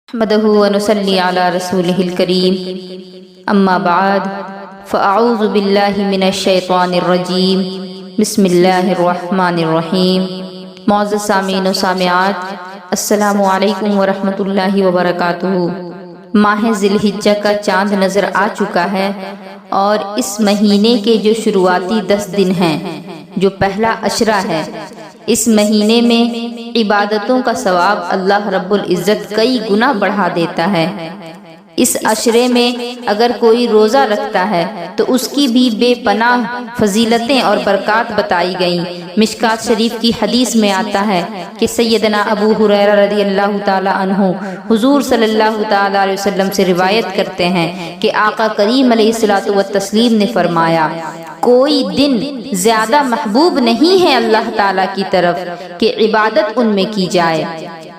نحمده ونصلي على رسوله الكريم اما بعد فاعوذ باللہ من الشیطان الرجیم بسم اللہ الرحمن الرحیم۔ معزز سامعین و سامعات، السلام علیکم ورحمۃ اللہ وبرکاتہ۔ ماہ ذی الحجہ کا چاند نظر آ چکا ہے اور اس مہینے کے جو شروعاتی 10 دن ہیں، جو پہلا عشرہ ہے، اس مہینے میں عبادتوں کا ثواب اللہ رب العزت کئی گنا بڑھا دیتا ہے۔ اس عشرے میں اگر کوئی روزہ رکھتا ہے تو اس کی بھی بے پناہ فضیلتیں اور برکات بتائی گئیں۔ مشکات شریف کی حدیث میں آتا ہے کہ سیدنا ابو ہریرہ رضی اللہ تعالی عنہ حضور صلی اللہ تعالی علیہ وسلم سے روایت کرتے ہیں کہ آقا کریم علیہ الصلوۃ والتسلیم نے فرمایا، کوئی دن زیادہ محبوب نہیں ہے اللہ تعالیٰ کی طرف کہ عبادت ان میں کی جائے۔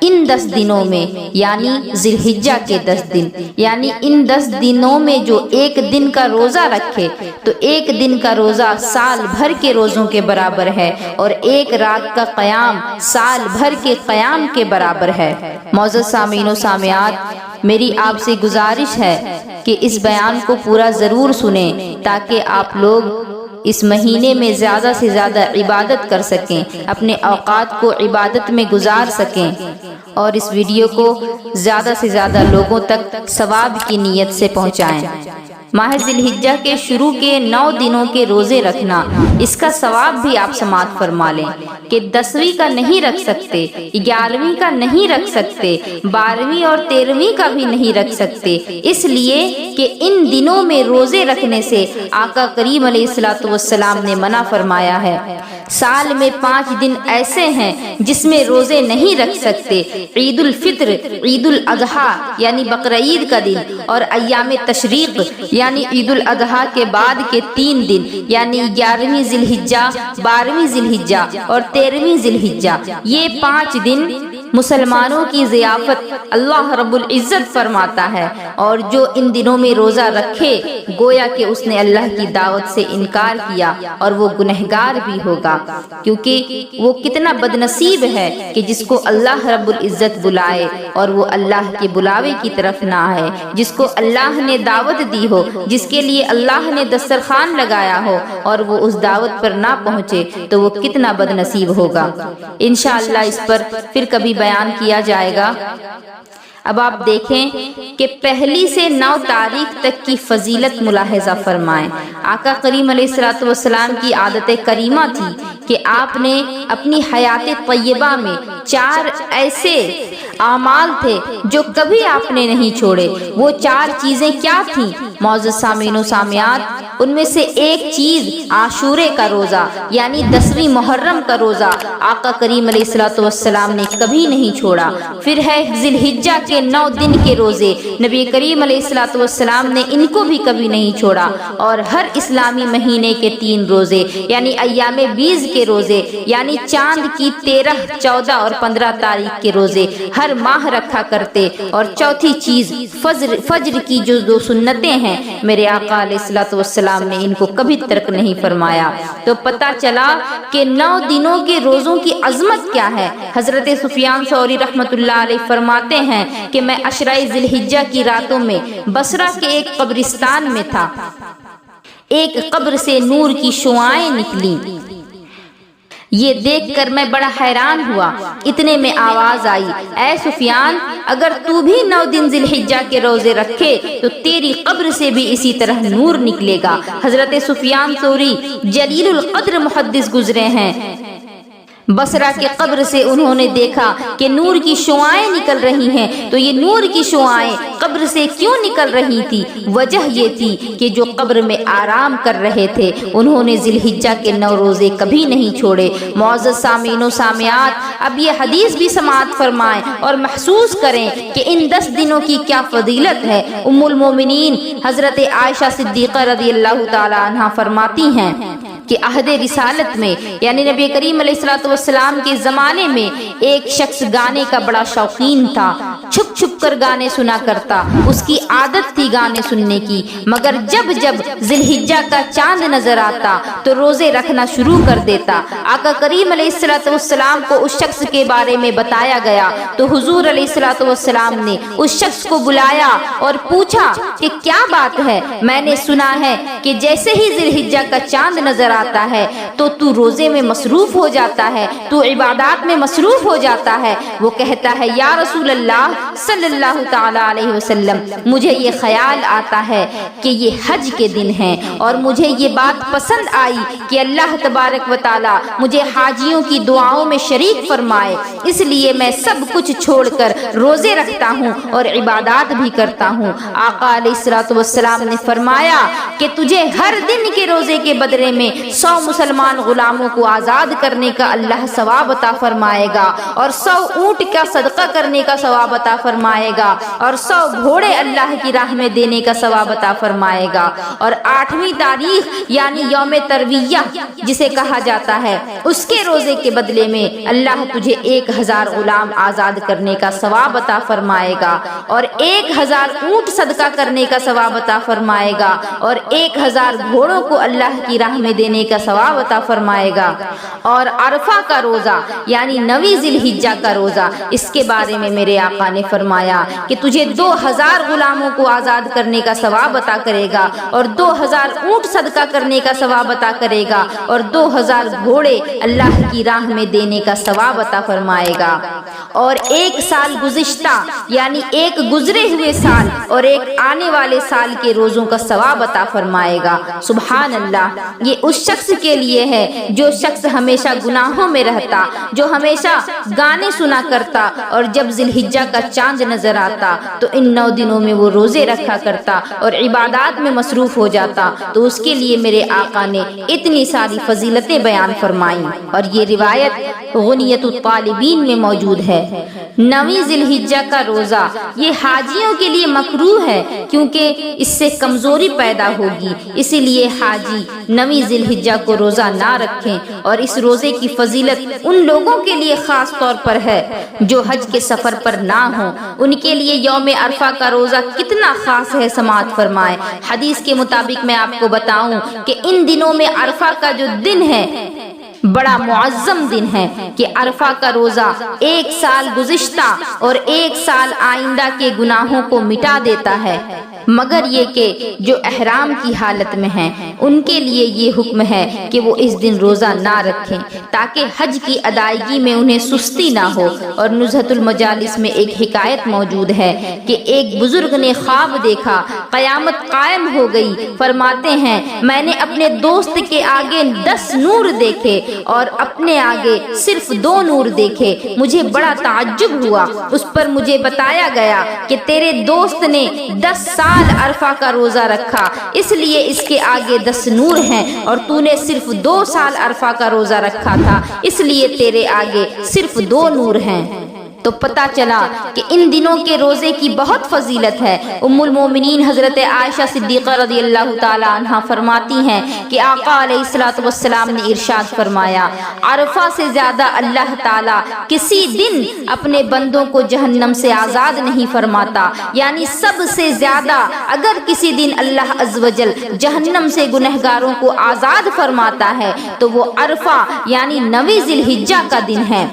ان 10 دنوں میں یعنی ذی الحجہ کے 10 دن، یعنی ان 10 دنوں میں جو ایک دن کا روزہ رکھے تو ایک دن کا روزہ سال بھر کے روزوں کے برابر ہے، اور ایک رات کا قیام سال بھر کے قیام کے برابر ہے۔ معزز سامعین و سامعات، میری آپ سے گزارش ہے کہ اس بیان کو پورا ضرور سنیں تاکہ آپ لوگ اس مہینے میں زیادہ سے زیادہ عبادت کر سکیں، اپنے اوقات کو عبادت میں گزار سکیں، اور اس ویڈیو کو زیادہ سے زیادہ لوگوں تک ثواب کی نیت سے پہنچائیں۔ ماہ ذی الحجہ کے شروع کے 9 دنوں کے روزے رکھنا، اس کا ثواب بھی آپ سماعت فرما لیں کہ 10ویں کا نہیں رکھ سکتے، 11ویں کا نہیں رکھ سکتے، 12ویں اور 13ویں کا بھی نہیں رکھ سکتے، اس لیے کہ ان دنوں میں روزے رکھنے سے آقا کریم علیہ الصلوۃ والسلام نے منع فرمایا ہے۔ سال میں 5 دن ایسے ہیں جس میں روزے نہیں رکھ سکتے: عید الفطر، عید الاضحیٰ یعنی بقرعید کا دن، اور ایام تشریق یعنی عید الاضحیٰ کے بعد کے 3 دن یعنی 11ویں ذی الحجہ، 12ویں ذی الحجہ اور 13ویں ذی الحجہ۔ یہ 5 دن مسلمانوں کی ضیافت اللہ رب العزت فرماتا ہے، اور جو ان دنوں میں روزہ رکھے گویا کہ اس نے اللہ کی دعوت سے انکار کیا اور وہ گنہگار بھی ہوگا، کیونکہ وہ کتنا بد نصیب ہے کہ جس کو اللہ رب العزت بلائے اور وہ اللہ کے بلاوے کی طرف نہ آئے، جس کو اللہ نے دعوت دی ہو، جس کے لیے اللہ نے دسترخوان لگایا ہو اور وہ اس دعوت پر نہ پہنچے تو وہ کتنا بد نصیب ہوگا۔ انشاءاللہ اس پر پھر کبھی بیان کیا جائے گا۔ اب آپ دیکھیں کہ 1 سے 9 تاریخ تک کی فضیلت ملاحظہ فرمائیں۔ آقا کریم علیہ الصلوۃ والسلام کی عادت کریمہ تھی کہ آپ نے اپنی حیات طیبہ میں 4 ایسے اعمال تھے جو کبھی آپ نے نہیں چھوڑے۔ وہ 4 چیزیں کیا تھیں معزز سامعین و سامعات؟ ان میں سے ایک چیز عاشورے کا روزہ یعنی 10ویں محرم کا روزہ آقا کریم علیہ الصلوۃ والسلام نے کبھی نہیں چھوڑا۔ پھر ہے ذی الحجہ کے 9 دن کے روزے، نبی کریم علیہ الصلوۃ والسلام نے ان کو بھی کبھی نہیں چھوڑا، اور ہر اسلامی مہینے کے 3 روزے یعنی ایام بیض کے روزے یعنی چاند کی 13، 14 اور 15 تاریخ کے روزے ہر ماہ رکھا کرتے۔ اور چوتھی چیز فجر کی جو 2 سنتیں ہیں، میرے آقا علیہ الصلوۃ والسلام نے ان کو کبھی ترک نہیں فرمایا۔ تو پتہ چلا کہ 9 دنوں کے روزوں کی عظمت کیا ہے۔ حضرت سفیان ثوری رحمۃ اللہ علیہ فرماتے ہیں کہ میں عشرہ ذی الحجہ کی راتوں میں بصرہ کے ایک قبرستان میں تھا، ایک قبر سے نور کی شعاعیں نکلیں۔ یہ دیکھ کر میں بڑا حیران ہوا۔ اتنے میں آواز آئی، اے سفیان، اگر تو بھی 9 دن ذی الحجہ کے روزے رکھے تو تیری قبر سے بھی اسی طرح نور نکلے گا۔ حضرت سفیان ثوری جلیل القدر محدث گزرے ہیں۔ بصرہ کے قبر سے انہوں نے دیکھا کہ نور کی شعاعیں نکل رہی ہیں، تو یہ نور کی شعاعیں قبر سے کیوں نکل رہی تھی؟ وجہ یہ تھی کہ جو قبر میں آرام کر رہے تھے انہوں نے ذی الحجہ کے 9 روزے کبھی نہیں چھوڑے۔ معزز سامعین و سامعات، اب یہ حدیث بھی سماعت فرمائیں اور محسوس کریں کہ ان 10 دنوں کی کیا فضیلت ہے۔ ام المومنین حضرت عائشہ صدیقہ رضی اللہ تعالی عنہا فرماتی ہیں کہ عہد رسالت میں یعنی نبی کریم علیہ الصلوۃ والسلام کے زمانے میں ایک شخص گانے کا بڑا شوقین تھا، چھپ چھپ کر گانے سنا کرتا، اس کی عادت تھی گانے سننے کی، مگر جب جب ذی الحجہ کا چاند نظر آتا تو روزے رکھنا شروع کر دیتا۔ آقا کریم علیہ الصلوۃ والسلام کو اس شخص کے بارے میں بتایا گیا تو حضور علیہ الصلوۃ والسلام نے اس شخص کو بلایا اور پوچھا کہ کیا بات ہے؟ میں نے سنا ہے کہ جیسے ہی ذی الحجہ کا چاند نظر آتا ہے تو تو روزے میں مصروف ہو جاتا ہے، تو عبادات میں مصروف ہو جاتا ہے۔ وہ کہتا ہے یا رسول اللہ صلی اللہ تعالی علیہ وسلم، مجھے یہ خیال آتا ہے کہ یہ حج کے دن ہیں اور مجھے یہ بات پسند آئی کہ اللہ تبارک و تعالی مجھے حاجیوں کی دعاؤں میں شریک فرمائے، اس لیے میں سب کچھ چھوڑ کر روزے رکھتا ہوں اور عبادات بھی کرتا ہوں۔ آقا علیہ الصلوۃ والسلام نے فرمایا کہ تجھے ہر دن کے روزے کے بدلے میں 100 مسلمان غلاموں کو آزاد کرنے کا اللہ ثواب عطا فرمائے گا، اور 100 اونٹ کا صدقہ کرنے کا ثواب عطا فرمائے گا، اور 100 گھوڑے اللہ کی راہ میں دینے کا ثواب عطا فرمائے گا، اور 8ویں تاریخ یعنی یوم ترویہ جسے کہا جاتا ہے، اس کے روزے کے بدلے میں اللہ تجھے 1000 غلام آزاد کرنے کا ثواب عطا فرمائے گا، اور 1000 اونٹ صدقہ کرنے کا ثواب عطا فرمائے گا، اور 1000 گھوڑوں کو اللہ کی راہ میں دینے کا ثواب عطا فرمائے گا۔ اور عرفہ کا روزہ یعنی 9 ذی الحجہ کا روزہ، اس کے بارے میں میرے آقا نے فرمایا کہ تجھے 2000 غلاموں کو آزاد کرنے کا ثواب عطا کرے گا، اور 2000 اونٹ صدقہ کرنے کا ثواب عطا کرے گا، اور 2000 گھوڑے اللہ کی راہ میں دینے کا ثواب عطا فرمائے گا، اور 1 سال گزشتہ یعنی ایک گزرے ہوئے سال اور ایک آنے والے سال کے روزوں کا ثواب عطا فرمائے گا۔ سبحان اللہ، یہ اس شخص کے لیے ہے جو شخص ہمیشہ گناہوں میں رہتا، جو ہمیشہ گانے سنا کرتا، اور جب ذی الحجہ کا چاند نظر آتا تو ان 9 دنوں میں وہ روزے رکھا کرتا اور عبادات میں مصروف ہو جاتا، تو اس کے لیے میرے آقا نے اتنی ساری فضیلتیں بیان فرمائیں، اور یہ روایت غنیت الطالبین میں موجود ہے۔ 9 ذی الحجہ کا روزہ یہ حاجیوں کے لیے مکروہ ہے کیونکہ اس سے کمزوری پیدا ہوگی، اسی لیے حاجی 9 ذی الحجہ کو روزہ نہ رکھیں، اور اس روزے کی فضیلت ان لوگوں کے لیے خاص طور پر ہے جو حج کے سفر پر نہ ہوں، ان کے لیے یوم عرفہ کا روزہ کتنا خاص ہے سماعت فرمائیں۔ حدیث کے مطابق میں آپ کو بتاؤں کہ ان دنوں میں عرفہ کا جو دن ہے بڑا معظم دن ہے کہ عرفہ کا روزہ 1 سال گزشتہ اور 1 سال آئندہ کے گناہوں کو مٹا دیتا ہے، مگر یہ کہ جو احرام کی حالت میں ہیں ان کے لیے یہ حکم ہے کہ وہ اس دن روزہ نہ رکھیں تاکہ حج کی ادائیگی میں انہیں سستی نہ ہو۔ اور نزہۃ المجالس میں ایک حکایت موجود ہے کہ ایک بزرگ نے خواب دیکھا، قیامت قائم ہو گئی، فرماتے ہیں میں نے اپنے دوست کے آگے 10 نور دیکھے اور اپنے آگے صرف 2 نور دیکھے، مجھے بڑا تعجب ہوا۔ اس پر مجھے بتایا گیا کہ تیرے دوست نے 10 سال عرفہ کا روزہ رکھا، اس لیے اس کے آگے 10 نور ہیں، اور تو نے صرف 2 سال عرفہ کا روزہ رکھا تھا، اس لیے تیرے آگے صرف 2 نور ہیں۔ تو پتہ چلا کہ ان دنوں کے روزے کی بہت فضیلت ہے۔ ام المومنین حضرت عائشہ صدیقہ رضی اللہ تعالی عنہا فرماتی ہیں کہ آقا علیہ الصلوۃ والسلام نے ارشاد فرمایا، عرفہ سے زیادہ اللہ تعالی کسی دن اپنے بندوں کو جہنم سے آزاد نہیں فرماتا، یعنی سب سے زیادہ اگر کسی دن اللہ عز و جل جہنم سے گنہگاروں کو آزاد فرماتا ہے تو وہ عرفہ یعنی 9 ذی الحجہ کا دن ہے۔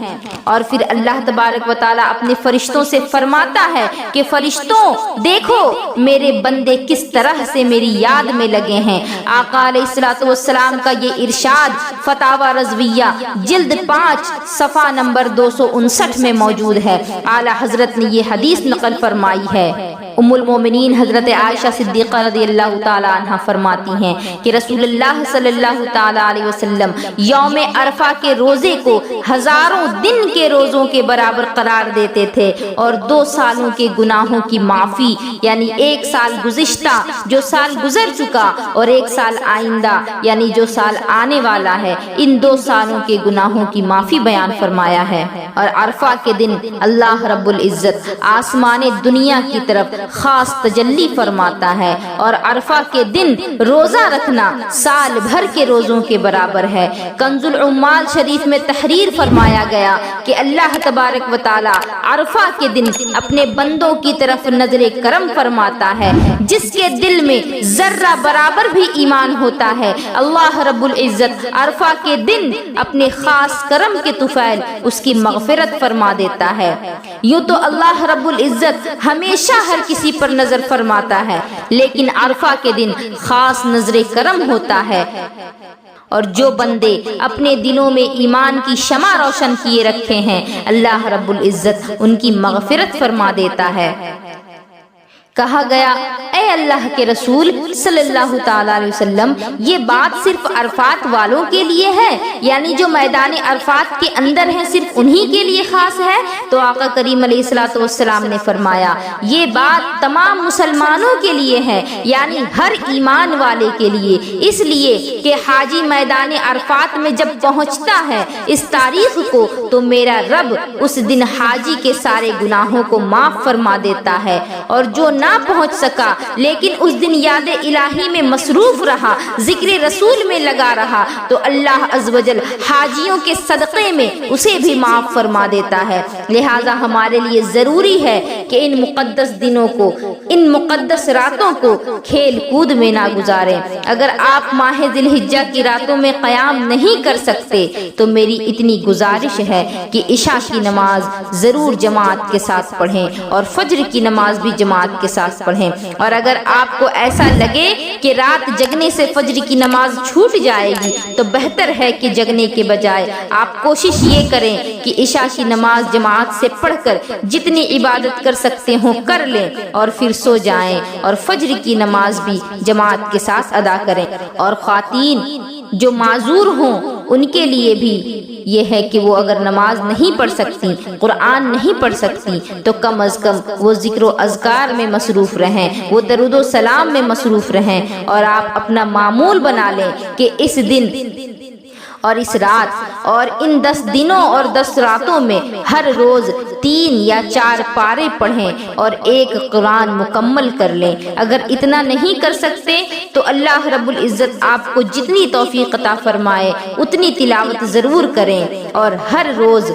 اور پھر اللہ تبارک و تعالیٰ اپنے فرشتوں سے فرماتا ہے کہ فرشتوں دیکھو میرے بندے کس طرح سے میری یاد میں لگے ہیں۔ آقا علیہ الصلوۃ والسلام کا یہ ارشاد فتاوی رضویہ جلد 5 صفحہ نمبر 259 میں موجود ہے۔ اعلیٰ حضرت نے یہ حدیث نقل فرمائی ہے۔ ام المومنین حضرت عائشہ صدیقہ رضی اللہ تعالی عنہا فرماتی ہیں کہ رسول اللہ صلی اللہ تعالی علیہ وسلم یوم عرفہ کے روزے کو ہزاروں دن کے روزوں کے برابر قرار دیتے تھے، اور 2 سالوں کے گناہوں کی معافی یعنی 1 سال گزشتہ جو سال گزر چکا اور 1 سال آئندہ یعنی جو سال آنے والا ہے، ان 2 سالوں کے گناہوں کی معافی بیان فرمایا ہے۔ اور عرفہ کے دن اللہ رب العزت آسمان دنیا کی طرف خاص تجلی فرماتا ہے، اور عرفہ کے دن روزہ رکھنا سال بھر کے روزوں کے برابر ہے۔ کنز العمال شریف میں تحریر فرمایا گیا کہ اللہ تبارک و تعالی عرفہ کے دن اپنے بندوں کی طرف نظر کرم فرماتا ہے، جس کے دل میں ذرہ برابر بھی ایمان ہوتا ہے اللہ رب العزت عرفہ کے دن اپنے خاص کرم کے طفیل اس کی مغفرت فرما دیتا ہے۔ یوں تو اللہ رب العزت ہمیشہ ہر کسی پر نظر فرماتا ہے، لیکن عرفہ کے دن خاص نظر کرم ہوتا ہے، اور جو بندے اپنے دلوں میں ایمان کی شمع روشن کیے رکھتے ہیں اللہ رب العزت ان کی مغفرت فرما دیتا ہے۔ کہا گیا اے اللہ کے رسول صلی اللہ تعالی علیہ وسلم، یہ بات صرف عرفات والوں کے لیے ہے، یعنی جو میدان عرفات کے اندر ہیں صرف انہی کے لیے خاص ہے؟ تو آقا کریم علیہ الصلوۃ والسلام نے فرمایا یہ بات تمام مسلمانوں کے لیے ہے، یعنی ہر ایمان والے کے لیے، اس لیے کہ حاجی میدان عرفات میں جب پہنچتا ہے اس تاریخ کو تو میرا رب اس دن حاجی کے سارے گناہوں کو معاف فرما دیتا ہے، اور جو نہ پہنچ سکا لیکن اس دن یاد الہی میں مصروف رہا، ذکر رسول میں لگا رہا، تو اللہ عز و جل حاجیوں کے صدقے میں اسے بھی معاف فرما دیتا ہے۔ لہٰذا ہمارے لیے ضروری ہے کہ ان مقدس دنوں کو، ان مقدس راتوں کو کھیل کود میں نہ گزاریں۔ اگر آپ ماہ ذی الحجہ کی راتوں میں قیام نہیں کر سکتے تو میری اتنی گزارش ہے کہ عشاء کی نماز ضرور جماعت کے ساتھ پڑھیں، اور فجر کی نماز بھی جماعت کے ساتھ پڑھیں، اور اگر آپ کو ایسا لگے کہ رات جگنے سے فجر کی نماز چھوٹ جائے گی تو بہتر ہے کہ جگنے کے بجائے آپ کوشش یہ کریں کہ عشاء کی نماز جماعت سے پڑھ کر جتنی عبادت کر سکتے ہوں کر لیں اور پھر سو جائیں، اور فجر کی نماز بھی جماعت کے ساتھ ادا کریں۔ اور خواتین جو معذور ہوں ان کے لیے بھی یہ ہے کہ وہ اگر نماز نہیں پڑھ سکتی، قرآن نہیں پڑھ سکتی، تو کم از کم وہ ذکر و اذکار میں مصروف رہیں، وہ درود و سلام میں مصروف رہیں، اور آپ اپنا معمول بنا لیں کہ اس دن اور اس رات اور ان 10 دنوں اور 10 راتوں میں ہر روز 3 یا 4 پارے پڑھیں اور ایک قرآن مکمل کر لیں۔ اگر اتنا نہیں کر سکتے تو اللہ رب العزت آپ کو جتنی توفیق عطا فرمائے اتنی تلاوت ضرور کریں، اور ہر روز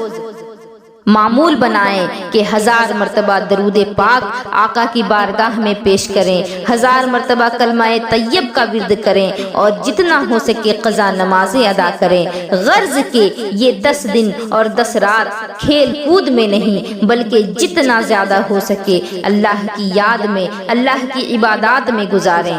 معمول بنائیں کہ 1000 مرتبہ درود پاک آقا کی بارگاہ میں پیش کریں، 1000 مرتبہ کلمہ طیب کا ورد کریں، اور جتنا ہو سکے قضا نمازیں ادا کریں، غرض کہ یہ 10 دن اور 10 رات کھیل کود میں نہیں بلکہ جتنا زیادہ ہو سکے اللہ کی یاد میں، اللہ کی عبادات میں گزاریں۔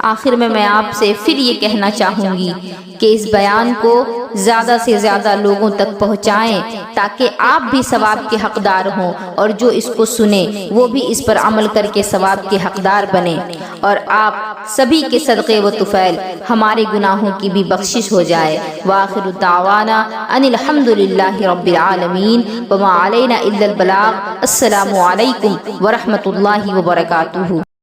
آخر میں آپ سے پھر یہ کہنا چاہوں گی کہ اس بیان کو زیادہ سے زیادہ لوگوں تک پہنچائیں تاکہ آپ بھی ثواب کے حقدار ہوں، اور جو اس کو سنیں وہ بھی اس پر عمل کر کے ثواب کے حقدار بنیں، اور آپ سبھی کے صدقے و طفیل ہمارے گناہوں کی بھی بخشش ہو جائے۔ وآخر دعوانا ان الحمدللہ رب العالمین وما علینا الا البلاغ۔ السلام علیکم ورحمۃ اللہ وبرکاتہ۔